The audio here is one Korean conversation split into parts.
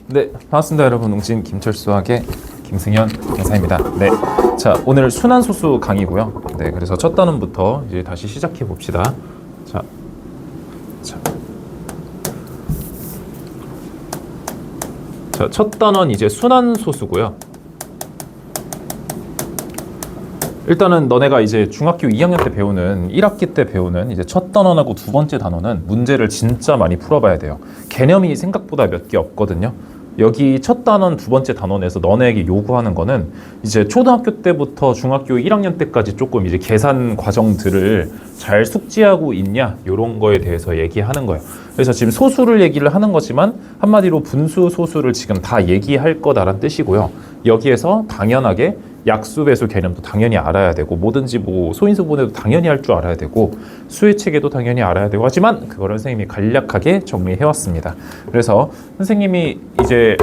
네, 반갑습니다 여러분. 웅진 김철수학의 김승현 강사입니다. 네, 자 오늘 순환소수 강의고요. 네, 그래서 첫 단원부터 이제 다시 시작해 봅시다. 자, 첫 단원 이제 순환소수고요. 일단은 너네가 이제 중학교 2학년 때 배우는 1학기 때 배우는 이제 첫 단원하고 두 번째 단원은 문제를 진짜 많이 풀어봐야 돼요. 개념이 생각보다 몇 개 없거든요. 여기 첫 단원, 두 번째 단원에서 너네에게 요구하는 거는 이제 초등학교 때부터 중학교 1학년 때까지 조금 이제 계산 과정들을 잘 숙지하고 있냐 이런 거에 대해서 얘기하는 거예요. 그래서 지금 소수를 얘기를 하는 거지만 한마디로 분수, 소수를 지금 다 얘기할 거다라는 뜻이고요. 여기에서 당연하게 약수, 배수 개념도 당연히 알아야 되고 뭐든지 뭐 소인수 분해도 당연히 할 줄 알아야 되고 수의 체계도 당연히 알아야 되고 하지만 그거를 선생님이 간략하게 정리해 왔습니다. 그래서 선생님이 이제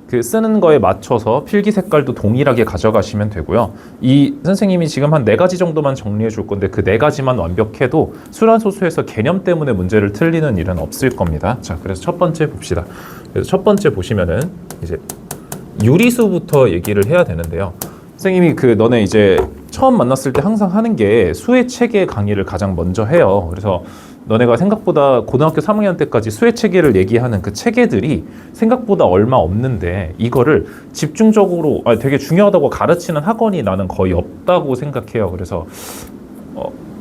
그 쓰는 거에 맞춰서 필기 색깔도 동일하게 가져가시면 되고요. 이 선생님이 지금 한 4가지 정도만 정리해 줄 건데 그 4가지만 완벽해도 순환소수에서 개념 때문에 문제를 틀리는 일은 없을 겁니다. 자, 그래서 첫 번째 봅시다. 그래서 첫 번째 보시면은 이제 유리수부터 얘기를 해야 되는데요. 선생님이 그 너네 이제 처음 만났을 때 항상 하는 게 수의 체계 강의를 가장 먼저 해요. 그래서 너네가 생각보다 고등학교 3학년 때까지 수의 체계를 얘기하는 그 체계들이 생각보다 얼마 없는데 이거를 집중적으로 되게 중요하다고 가르치는 학원이 나는 거의 없다고 생각해요. 그래서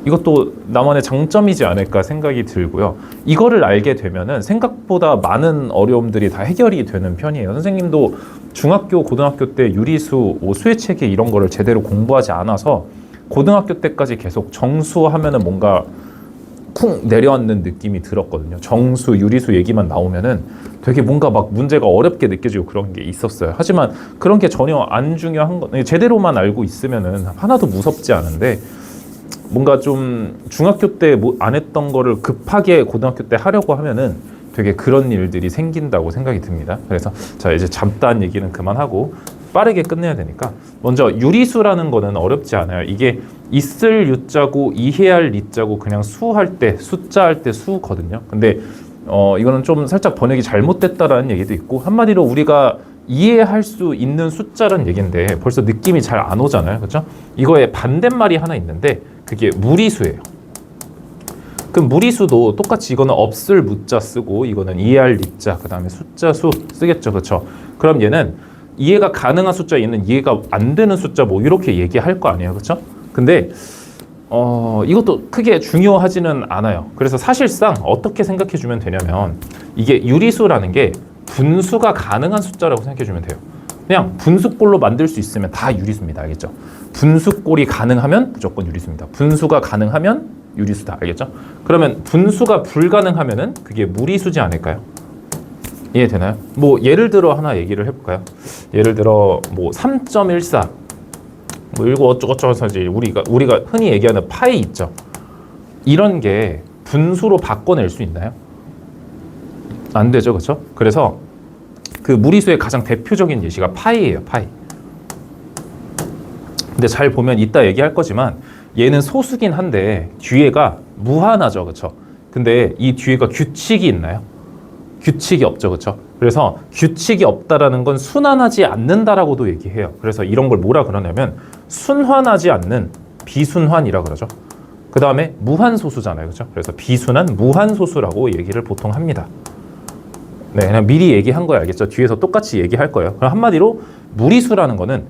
이것도 나만의 장점이지 않을까 생각이 들고요. 이거를 알게 되면은 생각보다 많은 어려움들이 다 해결이 되는 편이에요. 선생님도 중학교, 고등학교 때 유리수, 수의 체계 이런 거를 제대로 공부하지 않아서 고등학교 때까지 계속 정수 하면은 뭔가 쿵 내려앉는 느낌이 들었거든요. 정수, 유리수 얘기만 나오면은 되게 뭔가 막 문제가 어렵게 느껴지고 그런 게 있었어요. 하지만 그런 게 전혀 안 중요한 거, 제대로만 알고 있으면은 하나도 무섭지 않은데 뭔가 좀 중학교 때 안 했던 거를 급하게 고등학교 때 하려고 하면은 되게 그런 일들이 생긴다고 생각이 듭니다. 그래서 자 이제 잡다한 얘기는 그만하고 빠르게 끝내야 되니까 먼저 유리수라는 거는 어렵지 않아요. 이게 있을 유자고 이해할 리자고 그냥 수할 때 숫자 할 때 수거든요. 근데 이거는 좀 살짝 번역이 잘못됐다라는 얘기도 있고 한마디로 우리가 이해할 수 있는 숫자라는 얘기인데 벌써 느낌이 잘 안 오잖아요. 그렇죠? 이거에 반대말이 하나 있는데 그게 무리수예요. 그럼 무리수도 똑같이 이거는 없을 무자 쓰고 이거는 이해할 리자 그 다음에 숫자 수 쓰겠죠. 그렇죠? 그럼 얘는 이해가 가능한 숫자 얘는 이해가 안 되는 숫자 뭐 이렇게 얘기할 거 아니에요. 그렇죠? 근데 이것도 크게 중요하지는 않아요. 그래서 사실상 어떻게 생각해 주면 되냐면 이게 유리수라는 게 분수가 가능한 숫자라고 생각해 주면 돼요. 그냥 분수꼴로 만들 수 있으면 다 유리수입니다. 알겠죠? 분수꼴이 가능하면 무조건 유리수입니다. 분수가 가능하면 유리수다. 알겠죠? 그러면 분수가 불가능하면은 그게 무리수지 않을까요? 이해되나요? 뭐 예를 들어 하나 얘기를 해볼까요? 예를 들어 뭐 3.14 뭐 이거 어쩌고저쩌고 하지 우리가 흔히 얘기하는 파이 있죠? 이런 게 분수로 바꿔낼 수 있나요? 안 되죠, 그렇죠? 그래서 그 무리수의 가장 대표적인 예시가 파이예요, 파이. 근데 잘 보면 이따 얘기할 거지만 얘는 소수긴 한데 뒤에가 무한하죠, 그렇죠? 근데 이 뒤에가 규칙이 있나요? 규칙이 없죠, 그렇죠? 그래서 규칙이 없다라는 건 순환하지 않는다라고도 얘기해요. 그래서 이런 걸 뭐라 그러냐면 순환하지 않는 비순환이라 그러죠. 그 다음에 무한소수잖아요, 그렇죠? 그래서 비순환 무한소수라고 얘기를 보통 합니다. 네, 그냥 미리 얘기한 거예요. 알겠죠? 뒤에서 똑같이 얘기할 거예요. 그럼 한마디로 무리수라는 거는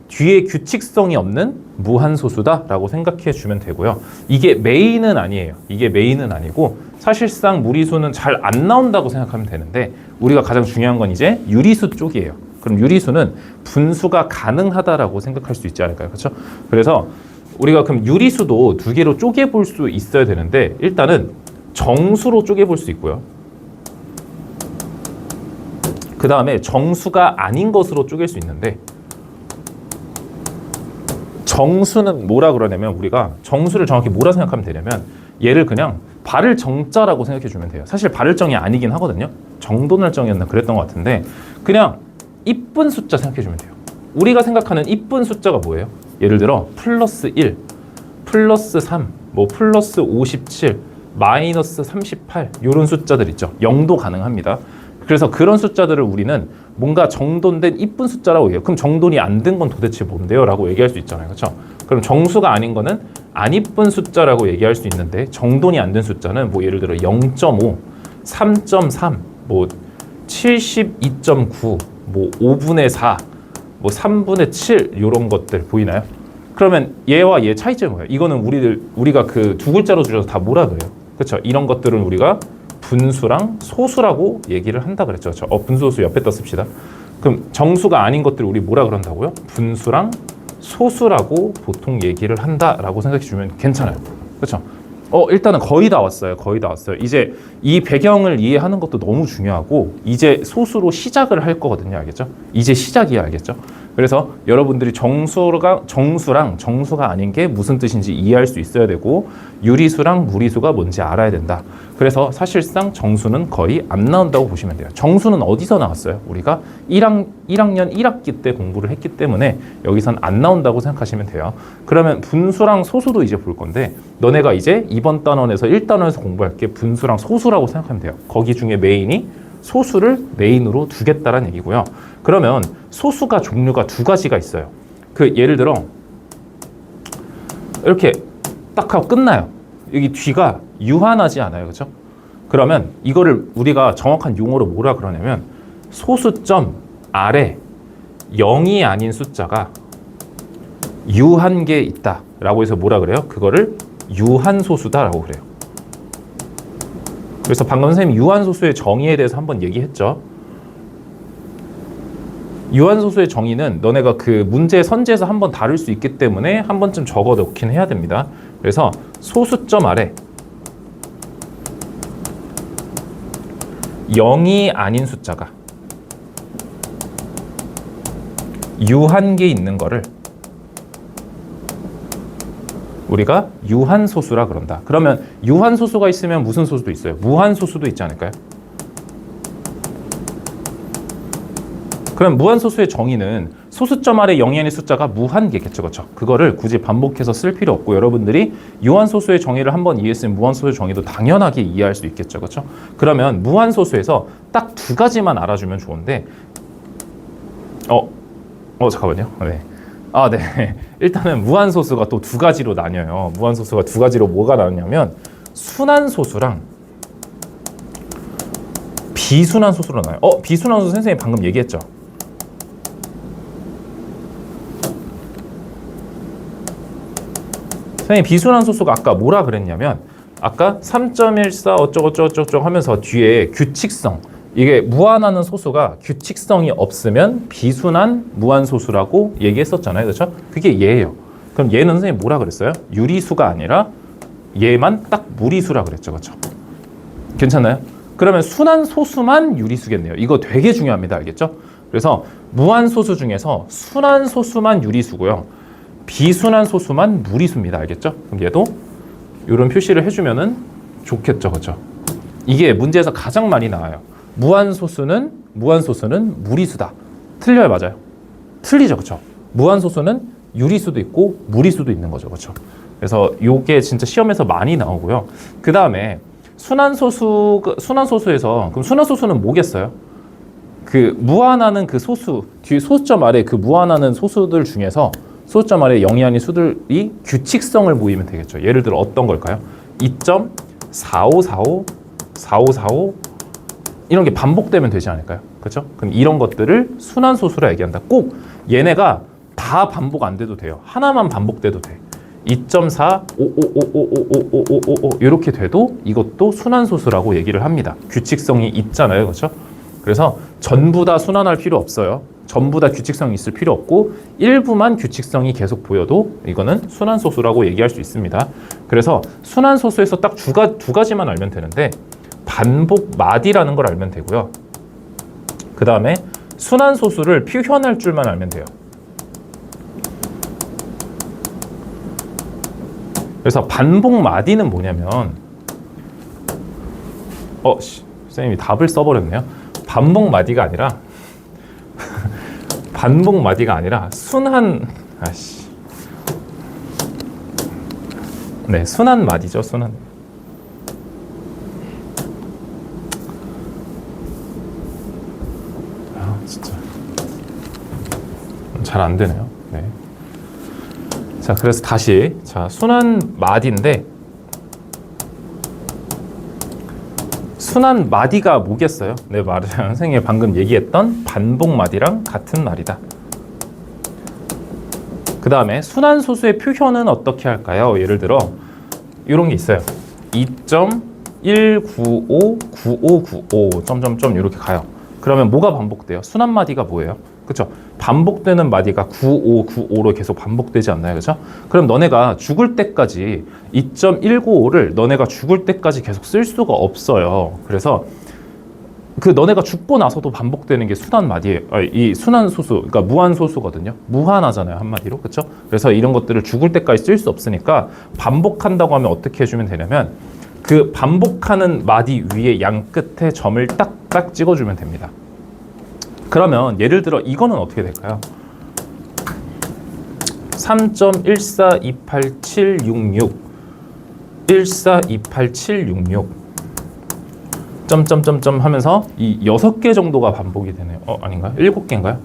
뒤에 규칙성이 없는 무한소수다라고 생각해 주면 되고요. 이게 메인은 아니에요. 이게 메인은 아니고 사실상 무리수는 잘 안 나온다고 생각하면 되는데 우리가 가장 중요한 건 이제 유리수 쪽이에요. 그럼 유리수는 분수가 가능하다라고 생각할 수 있지 않을까요? 그렇죠? 그래서 우리가 그럼 유리수도 두 개로 쪼개볼 수 있어야 되는데 일단은 정수로 쪼개볼 수 있고요. 그 다음에 정수가 아닌 것으로 쪼갤 수 있는데 정수는 뭐라 그러냐면 우리가 정수를 정확히 뭐라 생각하면 되냐면 얘를 그냥 발을 정자라고 생각해 주면 돼요. 사실 발을 정이 아니긴 하거든요. 정돈을 정이었나 그랬던 것 같은데 그냥 이쁜 숫자 생각해 주면 돼요. 우리가 생각하는 이쁜 숫자가 뭐예요? 예를 들어 플러스 1, 플러스 3, 뭐 플러스 57, 마이너스 38 이런 숫자들 있죠. 0도 가능합니다. 그래서 그런 숫자들을 우리는 뭔가 정돈된 이쁜 숫자라고 얘기해요. 그럼 정돈이 안 된 건 도대체 뭔데요? 라고 얘기할 수 있잖아요. 그렇죠? 그럼 정수가 아닌 거는 안 이쁜 숫자라고 얘기할 수 있는데 정돈이 안 된 숫자는 뭐 예를 들어 0.5, 3.3, 뭐 72.9, 뭐 5분의 4, 뭐 3분의 7 이런 것들 보이나요? 그러면 얘와 얘 차이점이 뭐예요? 이거는 우리가 그 두 글자로 줄여서 다 뭐라 그래요? 그렇죠? 이런 것들은 우리가 분수랑 소수라고 얘기를 한다 그랬죠. 그렇죠? 분수 소수 옆에다 씁시다. 그럼 정수가 아닌 것들 우리 뭐라 그런다고요? 분수랑 소수라고 보통 얘기를 한다라고 생각해 주면 괜찮아요. 그렇죠? 일단은 거의 다 왔어요. 거의 다 왔어요. 이제 이 배경을 이해하는 것도 너무 중요하고 이제 소수로 시작을 할 거거든요. 알겠죠? 이제 시작이야. 알겠죠? 그래서 여러분들이 정수랑 정수가 아닌 게 무슨 뜻인지 이해할 수 있어야 되고 유리수랑 무리수가 뭔지 알아야 된다. 그래서 사실상 정수는 거의 안 나온다고 보시면 돼요. 정수는 어디서 나왔어요? 우리가 1학년 1학기 때 공부를 했기 때문에 여기선 안 나온다고 생각하시면 돼요. 그러면 분수랑 소수도 이제 볼 건데 너네가 이제 이번 단원에서 1단원에서 공부할 게 분수랑 소수라고 생각하면 돼요. 거기 중에 메인이 소수를 메인으로 두겠다라는 얘기고요. 그러면 소수가 종류가 두 가지가 있어요. 예를 들어 이렇게 딱 하고 끝나요. 여기 뒤가 유한하지 않아요. 그렇죠? 그러면 이거를 우리가 정확한 용어로 뭐라 그러냐면 소수점 아래 0이 아닌 숫자가 유한 게 있다라고 해서 뭐라 그래요? 그거를 유한소수다라고 그래요. 그래서 방금 선생님이 유한소수의 정의에 대해서 한번 얘기했죠. 유한소수의 정의는 너네가 그 문제 선지에서 한번 다룰 수 있기 때문에 한 번쯤 적어 놓긴 해야 됩니다. 그래서 소수점 아래 0이 아닌 숫자가 유한계 있는 거를 우리가 유한소수라 그런다. 그러면 유한소수가 있으면 무슨 소수도 있어요? 무한소수도 있지 않을까요? 그럼 무한소수의 정의는 소수점 아래 0이 아닌 숫자가 무한계겠죠. 그렇죠? 그거를 굳이 반복해서 쓸 필요 없고 여러분들이 유한소수의 정의를 한번 이해했으면 무한소수의 정의도 당연하게 이해할 수 있겠죠. 그렇죠? 그러면 무한소수에서 딱 두 가지만 알아주면 좋은데 잠깐만요. 네. 네. 일단은 무한소수가 또 두 가지로 나뉘어요. 무한소수가 두 가지로 뭐가 나뉘냐면 순환소수랑 비순환소수로 나눠요. 비순환소수 선생님이 방금 얘기했죠. 선생님 비순환소수가 아까 뭐라 그랬냐면 아까 3.14 어쩌고저쩌고 하면서 뒤에 규칙성 이게 무한하는 소수가 규칙성이 없으면 비순환 무한소수라고 얘기했었잖아요. 그렇죠? 그게 얘예요. 그럼 얘는 선생님 뭐라 그랬어요? 유리수가 아니라 얘만 딱 무리수라 그랬죠. 그렇죠? 괜찮나요? 그러면 순환소수만 유리수겠네요. 이거 되게 중요합니다. 알겠죠? 그래서 무한소수 중에서 순환소수만 유리수고요. 비순환소수만 무리수입니다. 알겠죠? 그럼 얘도 이런 표시를 해주면은 좋겠죠. 그렇죠? 이게 문제에서 가장 많이 나와요. 무한소수는 무리수다. 틀려요, 맞아요? 틀리죠, 그렇죠? 무한소수는 유리수도 있고 무리수도 있는 거죠, 그렇죠? 그래서 이게 진짜 시험에서 많이 나오고요. 그 다음에 순환소수에서 그럼 순환소수는 뭐겠어요? 그 무한하는 그 소수 뒤 소수점 아래 그 무한하는 소수들 중에서 소수점 아래 0이 아닌 수들이 규칙성을 보이면 되겠죠. 예를 들어 어떤 걸까요? 2.4545, 4545 이런 게 반복되면 되지 않을까요? 그렇죠? 그럼 이런 것들을 순환소수라 얘기한다. 꼭 얘네가 다 반복 안 돼도 돼요. 하나만 반복돼도 돼. 2.4, 5 이렇게 돼도 이것도 순환소수라고 얘기를 합니다. 규칙성이 있잖아요. 그렇죠? 그래서 전부 다 순환할 필요 없어요. 전부 다 규칙성이 있을 필요 없고 일부만 규칙성이 계속 보여도 이거는 순환소수라고 얘기할 수 있습니다. 그래서 순환소수에서 딱 두 가지만 알면 되는데 반복 마디라는 걸 알면 되고요. 그 다음에 순환소수를 표현할 줄만 알면 돼요. 그래서 반복 마디는 뭐냐면 선생님이 답을 써버렸네요. 반복 마디가 아니라 순환 마디죠. 순환. 진짜 잘 안 되네요. 네. 자, 그래서 다시 자 순환 마디인데 순환 마디가 뭐겠어요? 네, 맞아요. 선생님이 방금 얘기했던 반복 마디랑 같은 말이다. 그 다음에 순환 소수의 표현은 어떻게 할까요? 예를 들어 이런 게 있어요. 2.1959595 점점점 이렇게 가요. 그러면 뭐가 반복돼요? 순환 마디가 뭐예요? 그렇죠? 반복되는 마디가 9595로 계속 반복되지 않나요? 그렇죠? 그럼 너네가 죽을 때까지 2.195를 너네가 죽을 때까지 계속 쓸 수가 없어요. 그래서 그 너네가 죽고 나서도 반복되는 게 순환 마디예요. 이 순환 소수, 그러니까 무한 소수거든요. 무한하잖아요, 한마디로. 그렇죠? 그래서 이런 것들을 죽을 때까지 쓸 수 없으니까 반복한다고 하면 어떻게 해주면 되냐면 그 반복하는 마디 위에 양 끝에 점을 딱딱 찍어주면 됩니다. 그러면 예를 들어 이거는 어떻게 될까요? 3.1428766 1428766 점점점점 하면서 이 6개 정도가 반복이 되네요. 아닌가요? 7개인가요?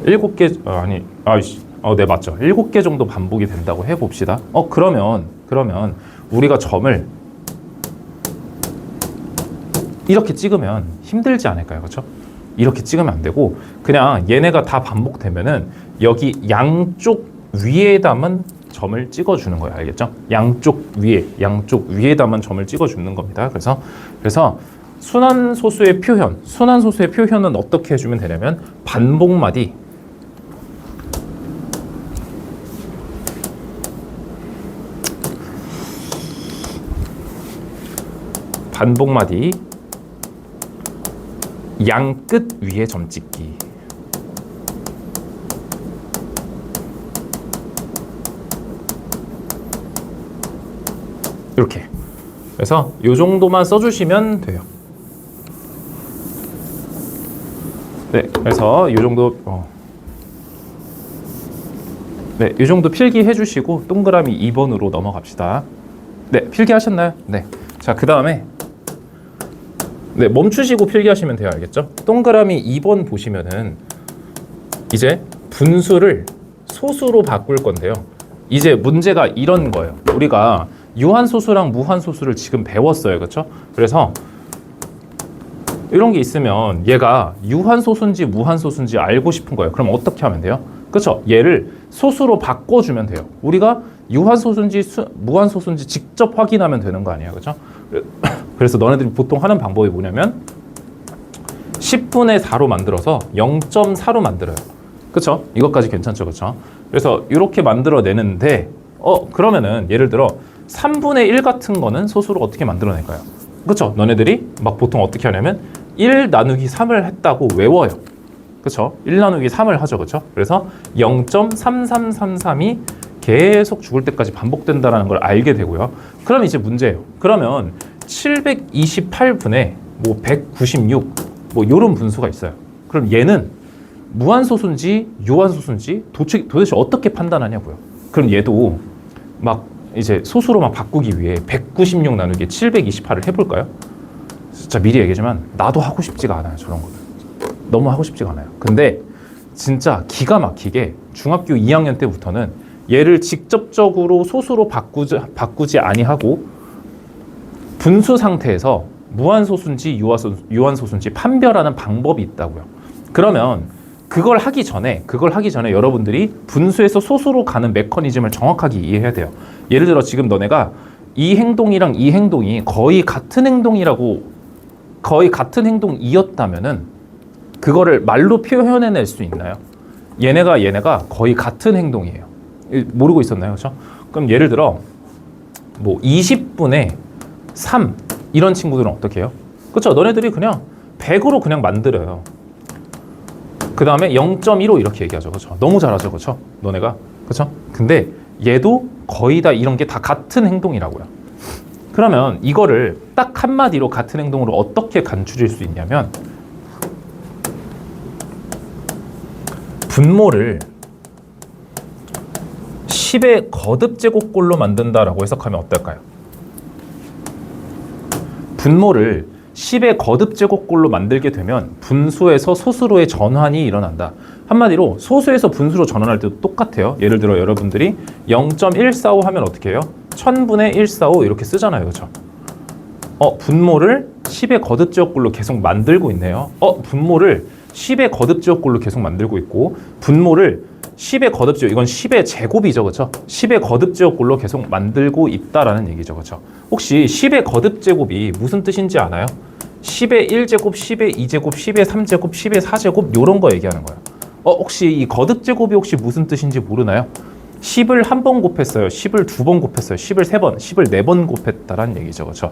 7개 네, 맞죠. 7개 정도 반복이 된다고 해봅시다. 그러면 우리가 점을 이렇게 찍으면 힘들지 않을까요? 그렇죠? 이렇게 찍으면 안 되고 그냥 얘네가 다 반복되면은 여기 양쪽 위에다만 점을 찍어주는 거예요. 알겠죠? 양쪽 위에다만 점을 찍어주는 겁니다. 그래서 순환 소수의 표현은 어떻게 해주면 되냐면 반복 마디 양 끝 위에 점 찍기. 이렇게. 그래서 이 정도만 써주시면 돼요. 네, 그래서 이 정도 네, 이 정도 필기해 주시고 동그라미 2번으로 넘어갑시다. 네, 필기하셨나요? 네. 자, 그 다음에 네, 멈추시고 필기하시면 돼요. 알겠죠? 동그라미 2번 보시면은 이제 분수를 소수로 바꿀 건데요. 이제 문제가 이런 거예요. 우리가 유한소수랑 무한소수를 지금 배웠어요. 그렇죠? 그래서 이런 게 있으면 얘가 유한소수인지 무한소수인지 알고 싶은 거예요. 그럼 어떻게 하면 돼요? 그렇죠? 얘를 소수로 바꿔주면 돼요. 우리가 유한소수인지 무한소수인지 직접 확인하면 되는 거 아니에요. 그렇죠? 그래서 너네들이 보통 하는 방법이 뭐냐면 10분의 4로 만들어서 0.4로 만들어요. 그렇죠? 이것까지 괜찮죠? 그렇죠? 그래서 이렇게 만들어내는데 그러면은 예를 들어 3분의 1 같은 거는 소수로 어떻게 만들어낼까요? 그렇죠? 너네들이 막 보통 어떻게 하냐면 1 나누기 3을 했다고 외워요. 그렇죠? 1 나누기 3을 하죠. 그렇죠? 그래서 0.3333이 계속 죽을 때까지 반복된다는 걸 알게 되고요. 그럼 이제 문제예요. 그러면 728분의 196 이런 분수가 있어요. 그럼 얘는 무한소수인지 유한소수인지 도대체 어떻게 판단하냐고요. 그럼 얘도 막 이제 소수로 막 바꾸기 위해 196 나누기 728을 해볼까요? 진짜 미리 얘기하지만 나도 하고 싶지가 않아요. 저런 거는 너무 하고 싶지가 않아요. 근데 진짜 기가 막히게 중학교 2학년 때부터는 얘를 직접적으로 소수로 바꾸지 아니하고 분수 상태에서 무한소수인지 유한소수인지 판별하는 방법이 있다고요. 그러면 그걸 하기 전에 여러분들이 분수에서 소수로 가는 메커니즘을 정확하게 이해해야 돼요. 예를 들어 지금 너네가 이 행동이랑 이 행동이 거의 같은 행동이었다면은 그거를 말로 표현해낼 수 있나요? 얘네가 거의 같은 행동이에요. 모르고 있었나요? 그렇죠? 그럼 예를 들어 20분의 3 이런 친구들은 어떻게 해요? 그렇죠? 너네들이 그냥 100으로 그냥 만들어요. 그 다음에 0.15 이렇게 얘기하죠. 그렇죠? 너무 잘하죠. 그렇죠? 너네가. 그렇죠? 근데 얘도 거의 다 이런 게 다 같은 행동이라고요. 그러면 이거를 딱 한마디로 같은 행동으로 어떻게 간추릴 수 있냐면 분모를 10의 거듭 제곱꼴로 만든다라고 해석하면 어떨까요? 분모를 10의 거듭제곱꼴로 만들게 되면 분수에서 소수로의 전환이 일어난다. 한마디로 소수에서 분수로 전환할 때도 똑같아요. 예를 들어 여러분들이 0.145 하면 어떻게 해요? 1000분의 145 이렇게 쓰잖아요. 그렇죠? 분모를 10의 거듭제곱꼴로 계속 만들고 있네요. 분모를 10의 거듭제곱꼴로 계속 만들고 있고 분모를 10의 거듭제곱, 이건 10의 제곱이죠. 그렇죠? 10의 거듭제곱꼴로 계속 만들고 있다라는 얘기죠. 그렇죠? 혹시 10의 거듭제곱이 무슨 뜻인지 아나요? 10의 1제곱, 10의 2제곱, 10의 3제곱, 10의 4제곱 요런 거 얘기하는 거예요. 혹시 이 거듭제곱이 혹시 무슨 뜻인지 모르나요? 10을 한 번 곱했어요. 10을 두 번 곱했어요. 10을 세 번, 10을 네 번 곱했다라는 얘기죠. 그렇죠?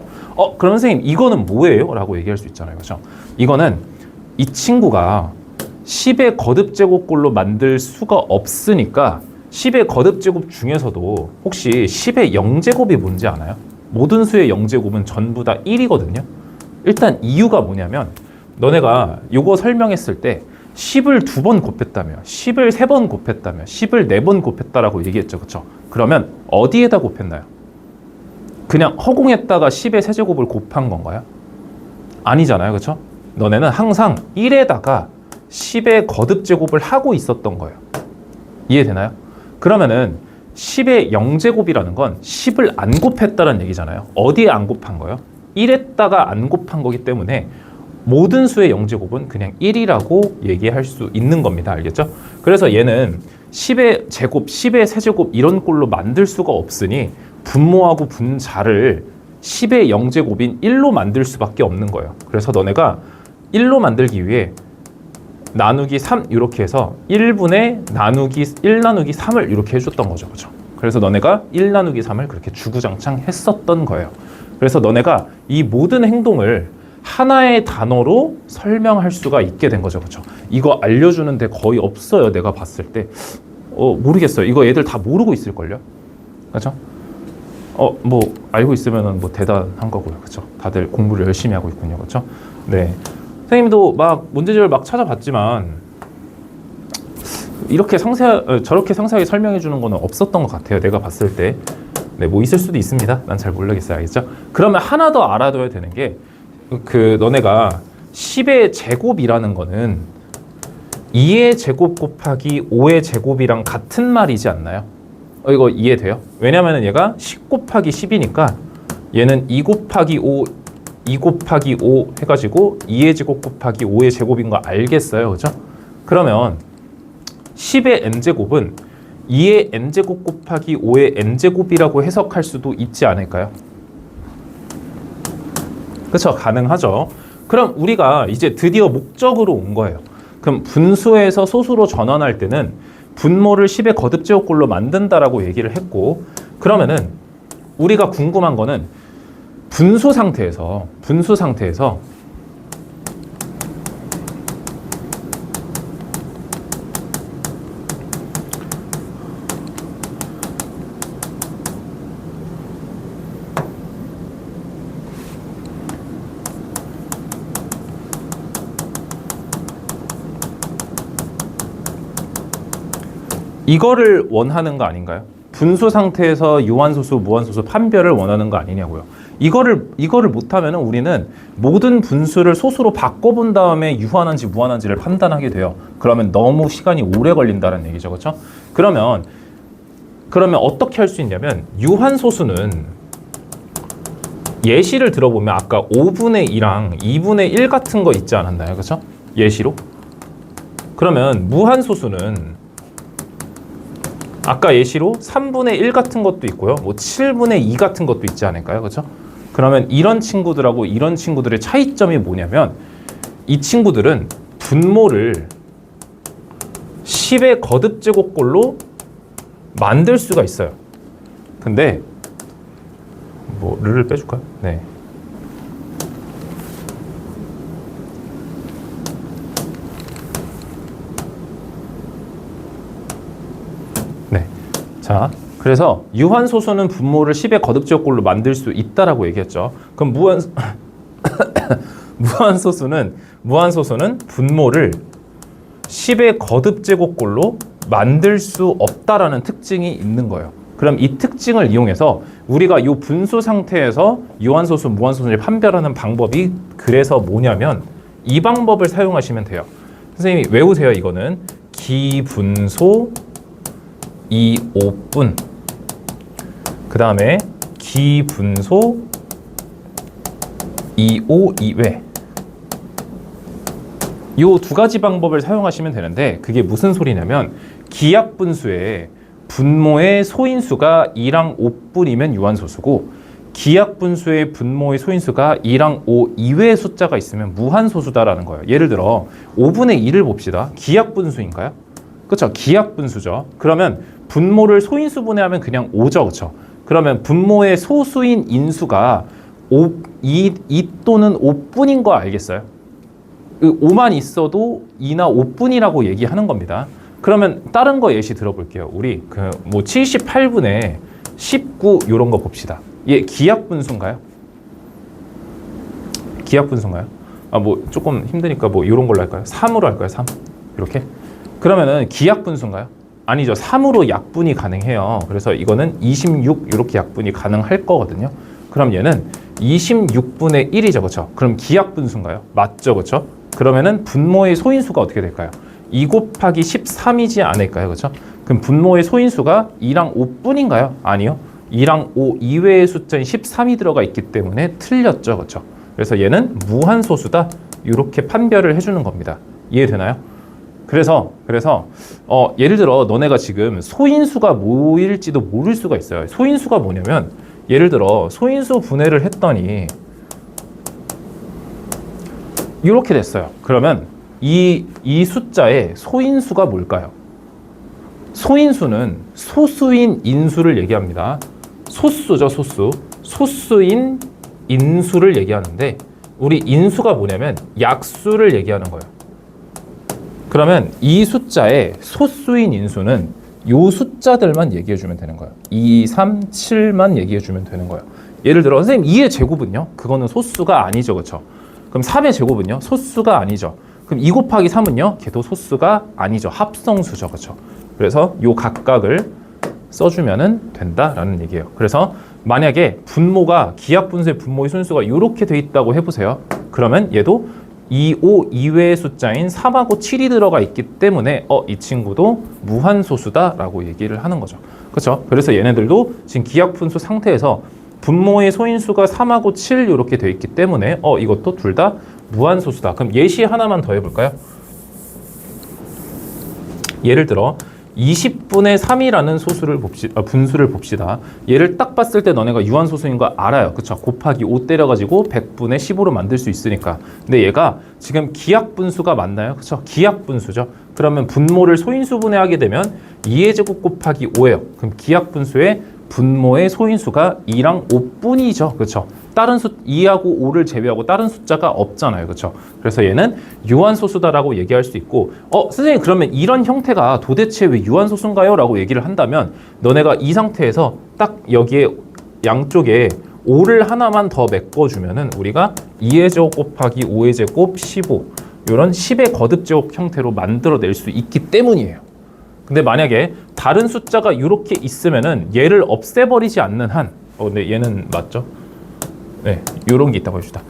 그럼 선생님 이거는 뭐예요? 라고 얘기할 수 있잖아요. 그렇죠? 이거는 이 친구가 10의 거듭제곱꼴로 만들 수가 없으니까 10의 거듭제곱 중에서도 혹시 10의 0제곱이 뭔지 아나요? 모든 수의 0제곱은 전부 다 1이거든요. 일단 이유가 뭐냐면 너네가 요거 설명했을 때 10을 두 번 곱했다며 10을 세 번 곱했다며 10을 네 번 곱했다라고 얘기했죠. 그렇죠? 그러면 어디에다 곱했나요? 그냥 허공에다가 10의 세제곱을 곱한 건가요? 아니잖아요. 그렇죠? 너네는 항상 1에다가 10의 거듭제곱을 하고 있었던 거예요. 이해되나요? 그러면은 10의 0제곱이라는 건 10을 안 곱했다는 얘기잖아요. 어디에 안 곱한 거예요? 1에다가 안 곱한 거기 때문에 모든 수의 0제곱은 그냥 1이라고 얘기할 수 있는 겁니다. 알겠죠? 그래서 얘는 10의 제곱, 10의 세제곱 이런 꼴로 만들 수가 없으니 분모하고 분자를 10의 0제곱인 1로 만들 수밖에 없는 거예요. 그래서 너네가 1로 만들기 위해 나누기 3 이렇게 해서 1분의 나누기 1 나누기 3을 이렇게 해줬던 거죠. 그죠? 그래서 너네가 1 나누기 3을 그렇게 주구장창 했었던 거예요. 그래서 너네가 이 모든 행동을 하나의 단어로 설명할 수가 있게 된 거죠. 그렇죠? 이거 알려주는데 거의 없어요. 내가 봤을 때. 모르겠어요. 이거 애들 다 모르고 있을걸요? 그렇죠? 뭐 알고 있으면은 뭐 대단한 거고요. 그렇죠? 다들 공부를 열심히 하고 있군요. 그렇죠? 네. 선생님도 막 문제집을 막 찾아봤지만 이렇게 저렇게 상세하게 설명해 주는 거는 없었던 것 같아요. 내가 봤을 때. 네, 뭐 있을 수도 있습니다. 난 잘 모르겠어요. 알겠죠? 그러면 하나 더 알아둬야 되는 게 너네가 10의 제곱이라는 거는 2의 제곱 곱하기 5의 제곱이랑 같은 말이지 않나요? 이거 이해돼요? 왜냐면은 얘가 10 곱하기 10이니까 얘는 2 곱하기 5 2 곱하기 5 해가지고 2의 제곱 곱하기 5의 제곱인 거 알겠어요. 그죠? 그러면 10의 n제곱은 2의 n제곱 곱하기 5의 n제곱이라고 해석할 수도 있지 않을까요? 그렇죠? 가능하죠. 그럼 우리가 이제 드디어 목적으로 온 거예요. 그럼 분수에서 소수로 전환할 때는 분모를 10의 거듭제곱꼴로 만든다라고 얘기를 했고, 그러면은 우리가 궁금한 거는 분수 상태에서 이거를 원하는 거 아닌가요? 분수 상태에서 유한소수, 무한소수 판별을 원하는 거 아니냐고요. 이거를 못하면 우리는 모든 분수를 소수로 바꿔본 다음에 유한한지 무한한지를 판단하게 돼요. 그러면 너무 시간이 오래 걸린다는 얘기죠. 그렇죠? 그러면 어떻게 할 수 있냐면 유한소수는 예시를 들어보면 아까 5분의 2랑 2분의 1 같은 거 있지 않았나요? 그렇죠? 예시로. 그러면 무한소수는 아까 예시로 3분의 1 같은 것도 있고요. 뭐 7분의 2 같은 것도 있지 않을까요? 그렇죠? 그러면 이런 친구들하고 이런 친구들의 차이점이 뭐냐면 이 친구들은 분모를 10의 거듭제곱꼴로 만들 수가 있어요. 근데 뭐 를 빼줄까요? 네. 자, 그래서 유한소수는 분모를 10의 거듭제곱꼴로 만들 수 있다라고 얘기했죠. 그럼 무한소수는 분모를 10의 거듭제곱꼴로 만들 수 없다라는 특징이 있는 거예요. 그럼 이 특징을 이용해서 우리가 이 분수 상태에서 유한소수, 무한소수를 판별하는 방법이 그래서 뭐냐면 이 방법을 사용하시면 돼요. 선생님이 외우세요. 이거는 기분소 이오분, 그 다음에 기분소 이오 이외, 이 두 가지 방법을 사용하시면 되는데 그게 무슨 소리냐면 기하분수에 분모의 소인수가 2랑 5뿐이면 유한소수고 기하분수의 분모의 소인수가 2랑 5 이외의 숫자가 있으면 무한소수다라는 거예요. 예를 들어 5분의 1을 봅시다. 기하분수인가요? 그렇죠. 기하분수죠. 그러면 분모를 소인수분해하면 그냥 5죠. 그렇죠. 그러면 분모의 소수인 인수가 2 또는 5뿐인 거 알겠어요? 5만 있어도 2나 5뿐이라고 얘기하는 겁니다. 그러면 다른 거 예시 들어볼게요. 우리 뭐 78분의 19 이런 거 봅시다. 얘 기하분수인가요? 기하분수인가요? 뭐 조금 힘드니까 뭐 이런 걸로 할까요? 3으로 할까요? 3 이렇게? 그러면은 기하분수인가요? 아니죠. 3으로 약분이 가능해요. 그래서 이거는 26 이렇게 약분이 가능할 거거든요. 그럼 얘는 26분의 1이죠. 그렇죠? 그럼 기하분수인가요? 맞죠. 그렇죠? 그러면은 분모의 소인수가 어떻게 될까요? 2 곱하기 13이지 않을까요? 그렇죠? 그럼 분모의 소인수가 2랑 5뿐인가요? 아니요. 2랑 5 이외의 숫자인 13이 들어가 있기 때문에 틀렸죠. 그렇죠? 그래서 얘는 무한소수다. 이렇게 판별을 해주는 겁니다. 이해되나요? 그래서 예를 들어 너네가 지금 소인수가 뭐일지도 모를 수가 있어요. 소인수가 뭐냐면 예를 들어 소인수 분해를 했더니 이렇게 됐어요. 그러면 이 숫자의 소인수가 뭘까요? 소인수는 소수인 인수를 얘기합니다. 소수죠, 소수. 소수인 인수를 얘기하는데 우리 인수가 뭐냐면 약수를 얘기하는 거예요. 그러면 이 숫자의 소수인 인수는 요 숫자들만 얘기해 주면 되는 거예요. 2, 3, 7만 얘기해 주면 되는 거예요. 예를 들어 선생님 2의 제곱은요? 그거는 소수가 아니죠. 그렇죠? 그럼 3의 제곱은요? 소수가 아니죠. 그럼 2 곱하기 3은요? 걔도 소수가 아니죠. 합성수죠. 그렇죠? 그래서 요 각각을 써주면 된다라는 얘기예요. 그래서 만약에 분모가 기하분수의 분모의 소인수가 이렇게 돼 있다고 해보세요. 그러면 얘도 2, 5 이외의 숫자인 3하고 7이 들어가 있기 때문에 이 친구도 무한소수다라고 얘기를 하는 거죠. 그렇죠? 그래서 얘네들도 지금 기하분수 상태에서 분모의 소인수가 3하고 7 이렇게 돼 있기 때문에 이것도 둘 다 무한소수다. 그럼 예시 하나만 더 해볼까요? 예를 들어 20분의 3이라는 분수를 봅시다. 얘를 딱 봤을 때 너네가 유한소수인 거 알아요. 그쵸? 곱하기 5 때려가지고 100분의 15로 만들 수 있으니까. 근데 얘가 지금 기하분수가 맞나요? 그쵸? 기하분수죠. 그러면 분모를 소인수분해하게 되면 2의 제곱 곱하기 5예요. 그럼 기하분수의 분모의 소인수가 2랑 5뿐이죠. 그쵸? 다른 2하고 5를 제외하고 다른 숫자가 없잖아요. 그렇죠? 그래서 얘는 유한소수다라고 얘기할 수 있고 선생님 그러면 이런 형태가 도대체 왜 유한소수인가요? 라고 얘기를 한다면 너네가 이 상태에서 딱 여기에 양쪽에 5를 하나만 더 메꿔주면은 우리가 2의 제곱 곱하기 5의 제곱 15 이런 10의 거듭제곱 형태로 만들어낼 수 있기 때문이에요. 근데 만약에 다른 숫자가 이렇게 있으면은 얘를 없애버리지 않는 한 근데 얘는 맞죠? 네, 요런 게 있다고 해줍시다.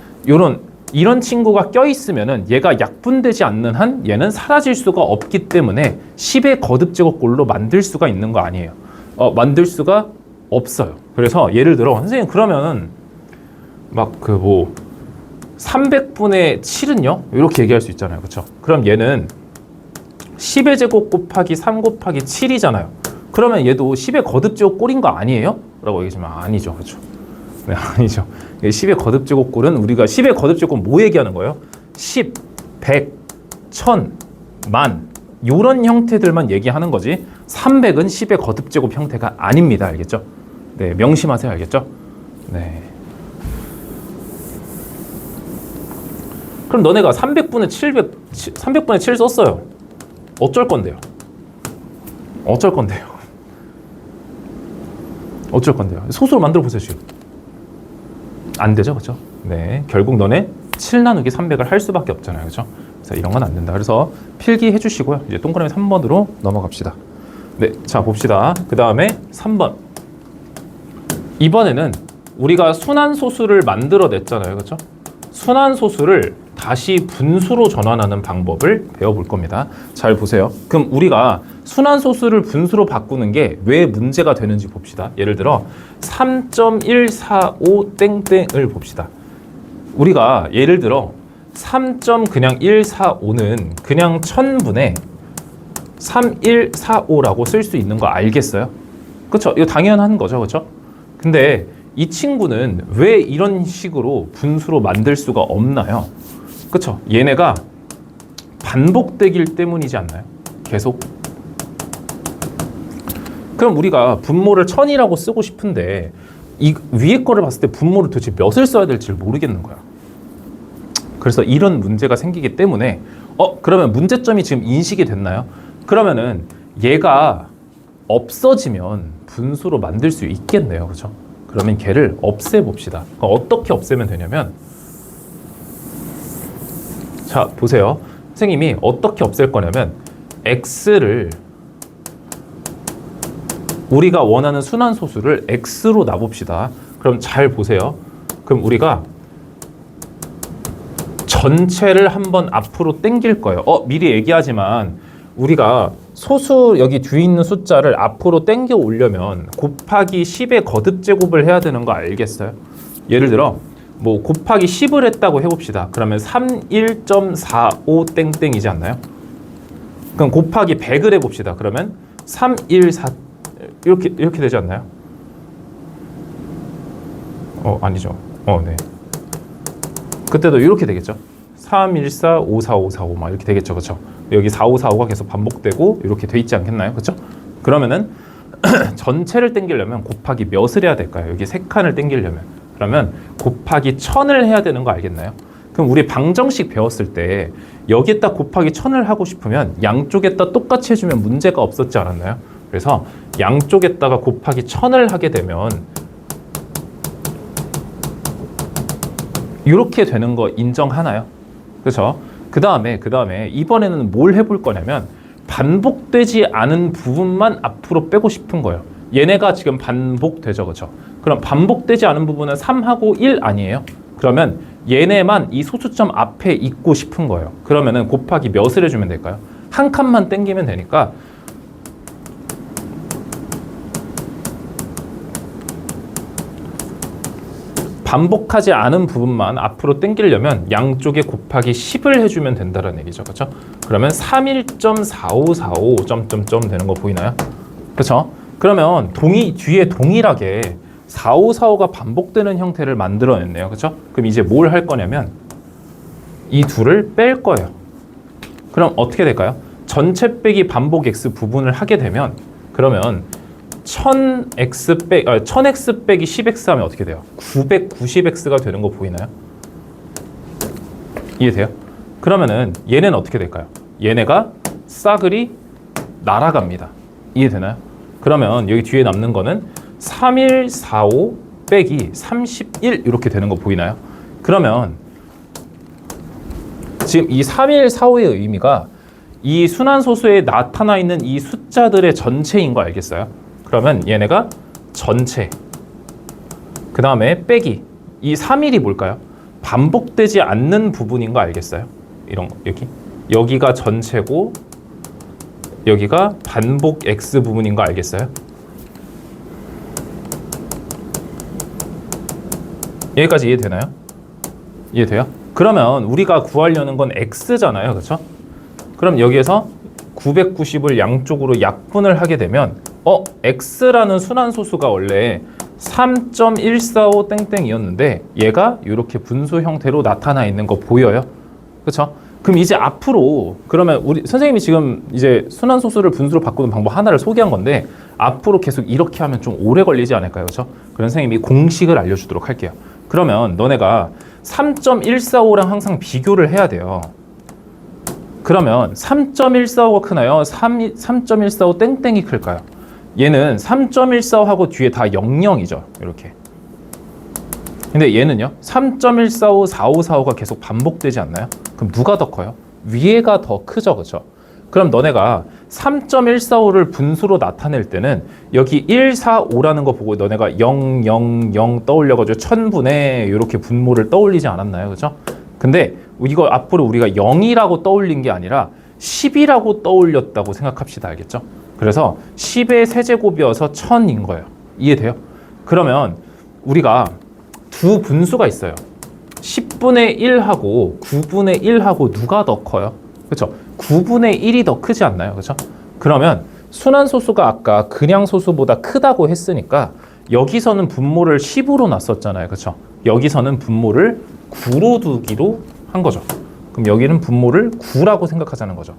이런 친구가 껴있으면은 얘가 약분되지 않는 한 얘는 사라질 수가 없기 때문에 10의 거듭제곱꼴로 만들 수가 있는 거 아니에요. 만들 수가 없어요. 그래서 예를 들어 선생님 그러면은 막 300분의 7은요? 이렇게 얘기할 수 있잖아요. 그렇죠? 그럼 얘는 10의 제곱 곱하기 3 곱하기 7이잖아요. 그러면 얘도 10의 거듭제곱 꼴인 거 아니에요? 라고 얘기하지만 아니죠. 그렇죠? 네, 아니죠. 10의 거듭제곱꼴은 우리가 10의 거듭제곱꼴 뭐 얘기하는 거예요? 10, 100, 1000, 만 이런 형태들만 얘기하는 거지 300은 10의 거듭제곱 형태가 아닙니다. 알겠죠? 네, 명심하세요. 알겠죠? 네. 그럼 너네가 300분의 7 썼어요. 어쩔 건데요? 어쩔 건데요? 어쩔 건데요? 소수로 만들어 보세요. 지금. 안 되죠, 그렇죠? 네, 결국 너네 7 나누기 300을 할 수밖에 없잖아요, 그렇죠? 그래서 이런 건 안 된다. 그래서 필기해 주시고요. 이제 동그라미 3번으로 넘어갑시다. 네, 자 봅시다. 그 다음에 3번. 이번에는 우리가 순환소수를 만들어냈잖아요. 그렇죠? 순환소수를 다시 분수로 전환하는 방법을 배워볼 겁니다. 잘 보세요. 그럼 우리가 순환소수를 분수로 바꾸는 게 왜 문제가 되는지 봅시다. 예를 들어 3.145 땡땡을 봅시다. 우리가 예를 들어 3. 그냥 145는 그냥 1000분의 3145라고 쓸 수 있는 거 알겠어요? 그렇죠? 이거 당연한 거죠. 그렇죠? 근데 이 친구는 왜 이런 식으로 분수로 만들 수가 없나요? 그쵸? 얘네가 반복되길 때문이지 않나요? 계속. 그럼 우리가 분모를 1000이라고 쓰고 싶은데 이 위에 거를 봤을 때 분모를 도대체 몇을 써야 될지 모르겠는 거야. 그래서 이런 문제가 생기기 때문에 그러면 문제점이 지금 인식이 됐나요? 그러면은 얘가 없어지면 분수로 만들 수 있겠네요. 그렇죠? 그러면 걔를 없애봅시다. 어떻게 없애면 되냐면, 자 보세요. 선생님이 어떻게 없앨 거냐면 x를 우리가 원하는 순환소수를 x로 놔봅시다. 그럼 잘 보세요. 그럼 우리가 전체를 한번 앞으로 당길 거예요. 미리 얘기하지만 우리가 소수 여기 뒤에 있는 숫자를 앞으로 당겨 오려면 곱하기 10의 거듭제곱을 해야 되는 거 알겠어요? 예를 들어 뭐 곱하기 10을 했다고 해봅시다. 그러면 31.45 땡땡이지 않나요? 그럼 곱하기 100을 해봅시다. 그러면 314 이렇게 되지 않나요? 아니죠. 네. 그때도 이렇게 되겠죠. 314, 545, 45 막 이렇게 되겠죠. 그렇죠? 여기 4545가 계속 반복되고 이렇게 돼 있지 않겠나요? 그렇죠? 그러면은 전체를 땡기려면 곱하기 몇을 해야 될까요? 여기 세 칸을 땡기려면. 그러면 곱하기 1000을 해야 되는 거 알겠나요? 그럼 우리 방정식 배웠을 때 여기에다 곱하기 1000을 하고 싶으면 양쪽에다 똑같이 해주면 문제가 없었지 않았나요? 그래서 양쪽에다가 곱하기 1000을 하게 되면 이렇게 되는 거 인정하나요? 그렇죠? 그 다음에 이번에는 뭘 해볼 거냐면 반복되지 않은 부분만 앞으로 빼고 싶은 거예요. 얘네가 지금 반복되죠. 그렇죠? 그럼 반복되지 않은 부분은 3하고 1 아니에요? 그러면 얘네만 이 소수점 앞에 있고 싶은 거예요. 그러면은 곱하기 몇을 해주면 될까요? 한 칸만 땡기면 되니까 반복하지 않은 부분만 앞으로 당기려면 양쪽에 곱하기 10을 해주면 된다는 얘기죠. 그렇죠? 그러면 31.4545 점점점 되는 거 보이나요? 그렇죠? 그러면 뒤에 동일하게 4545가 반복되는 형태를 만들어냈네요. 그렇죠? 그럼 이제 뭘 할 거냐면 이 둘을 뺄 거예요. 그럼 어떻게 될까요? 전체 빼기 반복 x 부분을 하게 되면 그러면 1000x 빼기 10x 하면 어떻게 돼요? 990x가 되는 거 보이나요? 이해돼요? 그러면은 얘는 어떻게 될까요? 얘네가 싸그리 날아갑니다. 이해되나요? 그러면 여기 뒤에 남는 거는 3145 빼기 31 이렇게 되는 거 보이나요? 그러면 지금 이 3145의 의미가 이 순환소수에 나타나 있는 이 숫자들의 전체인 거 알겠어요? 그러면 얘네가 전체, 그 다음에 빼기, 이 3일이 뭘까요? 반복되지 않는 부분인 거 알겠어요? 이런 거, 여기가 전체고 여기가 반복 x 부분인 거 알겠어요? 여기까지 이해되나요? 이해돼요? 그러면 우리가 구하려는 건 x잖아요. 그렇죠? 그럼 여기에서 990을 양쪽으로 약분을 하게 되면 x라는 순환소수가 원래 3.145 땡땡이었는데 얘가 이렇게 분수 형태로 나타나 있는 거 보여요? 그렇죠? 그럼 이제 앞으로 그러면 우리 선생님이 지금 이제 순환소수를 분수로 바꾸는 방법 하나를 소개한 건데 앞으로 계속 이렇게 하면 좀 오래 걸리지 않을까요? 그렇죠? 그래서 선생님이 공식을 알려주도록 할게요. 그러면 너네가 3.145랑 항상 비교를 해야 돼요. 그러면 3.145가 크나요? 3.145 땡땡이 클까요? 얘는 3.145하고 뒤에 다 00이죠. 이렇게. 근데 얘는요. 3.145, 4545가 계속 반복되지 않나요? 그럼 누가 더 커요? 위에가 더 크죠. 그렇죠? 그럼 너네가 3.145를 분수로 나타낼 때는 여기 145라는 거 보고 너네가 0, 0, 0 떠올려가지고 1000분의 이렇게 분모를 떠올리지 않았나요? 그죠? 근데 이거 앞으로 우리가 0이라고 떠올린 게 아니라 10이라고 떠올렸다고 생각합시다. 알겠죠? 그래서 10의 세제곱이어서 1000인 거예요. 이해돼요? 그러면 우리가 두 분수가 있어요. 10분의 1하고 9분의 1하고 누가 더 커요? 그렇죠? 9분의 1이 더 크지 않나요? 그렇죠? 그러면 순환소수가 아까 그냥소수보다 크다고 했으니까 여기서는 분모를 10으로 놨었잖아요. 그렇죠? 여기서는 분모를 9로 두기로 한 거죠. 그럼 여기는 분모를 9라고 생각하자는 거죠.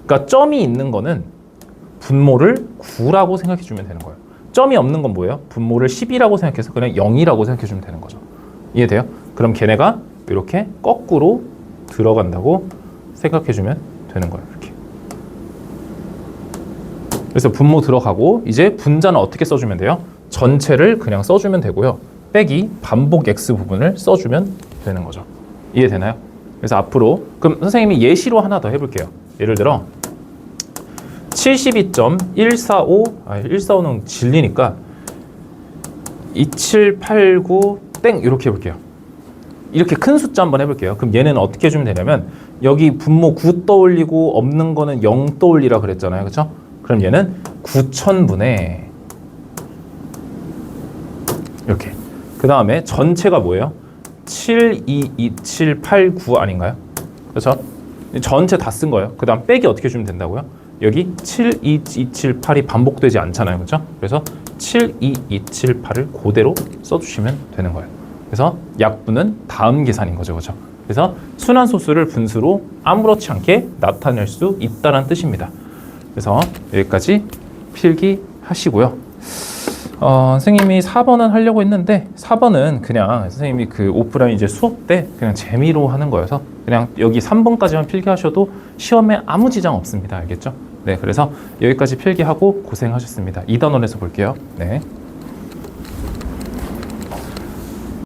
그러니까 점이 있는 거는 분모를 9라고 생각해 주면 되는 거예요. 점이 없는 건 뭐예요? 분모를 10이라고 생각해서 그냥 0이라고 생각해 주면 되는 거죠. 이해돼요? 그럼 걔네가 이렇게 거꾸로 들어간다고 생각해 주면 되는 거예요. 이렇게. 그래서 분모 들어가고 이제 분자는 어떻게 써주면 돼요? 전체를 그냥 써주면 되고요. 빼기 반복 x 부분을 써주면 되는 거죠. 이해되나요? 그래서 앞으로 그럼 선생님이 예시로 하나 더 해볼게요. 예를 들어 72.145 145는 질리니까 2789 땡 이렇게 해볼게요. 이렇게 큰 숫자 한번 해볼게요. 그럼 얘는 어떻게 해주면 되냐면 여기 분모 9 떠올리고 없는 거는 0 떠올리라 그랬잖아요. 그렇죠? 그럼 얘는 9000분의 이렇게. 그 다음에 전체가 뭐예요? 722789 아닌가요? 그렇죠? 전체 다 쓴 거예요. 그 다음 빼기 어떻게 주면 된다고요? 여기 72278이 반복되지 않잖아요. 그렇죠? 그래서 72278을 그대로 써주시면 되는 거예요. 그래서 약분은 다음 계산인 거죠. 그렇죠? 그래서 순환소수를 분수로 아무렇지 않게 나타낼 수 있다는 뜻입니다. 그래서 여기까지 필기하시고요. 선생님이 4번은 하려고 했는데 4번은 그냥 선생님이 그 오프라인 이제 수업 때 그냥 재미로 하는 거여서 그냥 여기 3번까지만 필기하셔도 시험에 아무 지장 없습니다. 알겠죠? 네, 그래서 여기까지 필기하고 고생하셨습니다. 2단원에서 볼게요. 네.